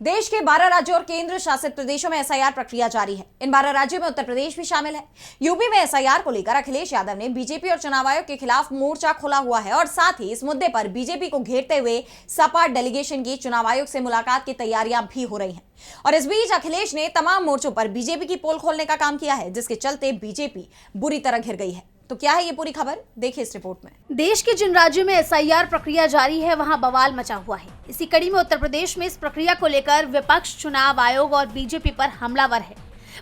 देश के 12 राज्यों और केंद्र शासित प्रदेशों में एसआईआर प्रक्रिया जारी है। इन 12 राज्यों में उत्तर प्रदेश भी शामिल है। यूपी में एसआईआर को लेकर अखिलेश यादव ने बीजेपी और चुनाव आयोग के खिलाफ मोर्चा खोला हुआ है और साथ ही इस मुद्दे पर बीजेपी को घेरते हुए सपा डेलीगेशन की चुनाव आयोग से मुलाकात की तैयारियां भी हो रही हैं। और इस बीच अखिलेश ने तमाम मोर्चों पर बीजेपी की पोल खोलने का काम किया है, जिसके चलते बीजेपी बुरी तरह घिर गई है। तो क्या है ये पूरी खबर, देखिए इस रिपोर्ट में। देश के जिन राज्यों में एसआईआर प्रक्रिया जारी है वहां बवाल मचा हुआ है। इसी कड़ी में उत्तर प्रदेश में इस प्रक्रिया को लेकर विपक्ष, चुनाव आयोग और बीजेपी पर हमलावर है।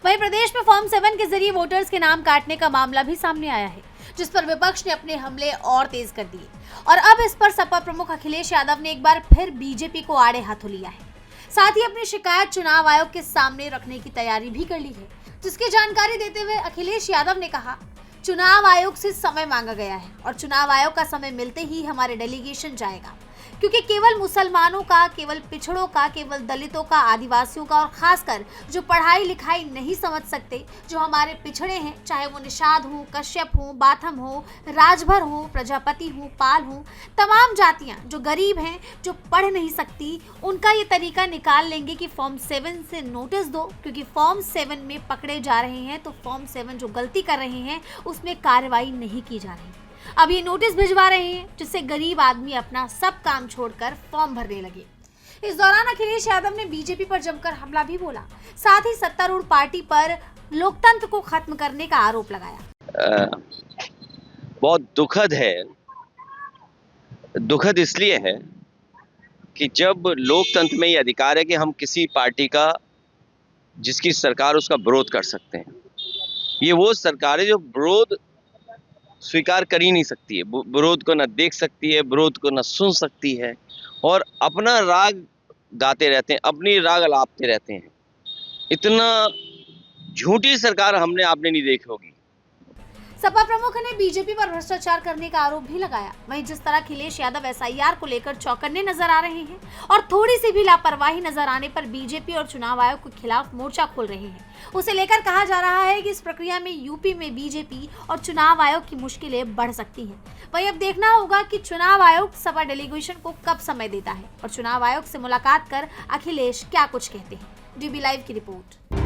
वहीं प्रदेश में फॉर्म 7 के जरिए वोटर्स के नाम काटने का मामला भी सामने आया है, जिस पर विपक्ष ने अपने हमले और तेज कर दिए और अब इस पर सपा प्रमुख अखिलेश यादव ने एक बार फिर बीजेपी को आड़े हाथों लिया है। साथ ही अपनी शिकायत चुनाव आयोग के सामने रखने की तैयारी भी कर ली है, जिसकी जानकारी देते हुए अखिलेश यादव ने कहा, चुनाव आयोग से समय मांगा गया है और चुनाव आयोग का समय मिलते ही हमारे डेलीगेशन जाएगा, क्योंकि केवल मुसलमानों का, केवल पिछड़ों का, केवल दलितों का, आदिवासियों का और खासकर जो पढ़ाई लिखाई नहीं समझ सकते, जो हमारे पिछड़े हैं, चाहे वो निषाद हो, कश्यप हो, बाथम हो, राजभर हो, प्रजापति हो, पाल हो, तमाम जातियां जो गरीब हैं, जो पढ़ नहीं सकती, उनका ये तरीका निकाल लेंगे कि फॉर्म 7 से नोटिस दो, क्योंकि फॉर्म 7 में पकड़े जा रहे हैं तो फॉर्म 7 जो गलती कर रहे हैं उसमें कार्रवाई नहीं की जा रही। अब ये नोटिस भिजवा रहे हैं, जिससे गरीब आदमी अपना सब काम छोड़कर फॉर्म भरने लगे। इस दौरान अखिलेश यादव ने बीजेपी पर जमकर हमला भी बोला, साथ ही सत्तारूढ़ पार्टी पर लोकतंत्र को खत्म करने का आरोप लगाया। बहुत दुखद है। दुखद इसलिए है कि जब लोकतंत्र में ये अधिकार है कि हम किसी पार्टी का, जिसकी सरकार, उसका विरोध कर सकते हैं। ये वो सरकार है जो विरोध स्वीकार कर ही नहीं सकती है, विरोध को न देख सकती है, विरोध को न सुन सकती है और अपना राग गाते रहते हैं, अपनी राग अलापते रहते हैं। इतना झूठी सरकार हमने आपने नहीं देखी होगी। सपा प्रमुख ने बीजेपी पर भ्रष्टाचार करने का आरोप भी लगाया। वहीं जिस तरह अखिलेश यादव एसआईआर को लेकर चौकन्ने नजर आ रहे हैं और थोड़ी सी भी लापरवाही नजर आने पर बीजेपी और चुनाव आयोग के खिलाफ मोर्चा खोल रहे हैं, उसे लेकर कहा जा रहा है कि इस प्रक्रिया में यूपी में बीजेपी और चुनाव आयोग की मुश्किलें बढ़ सकती हैं। वहीं अब देखना होगा कि चुनाव आयोग सपा डेलीगेशन को कब समय देता है और चुनाव आयोग से मुलाकात कर अखिलेश क्या कुछ कहते हैं। डीबी लाइव की रिपोर्ट।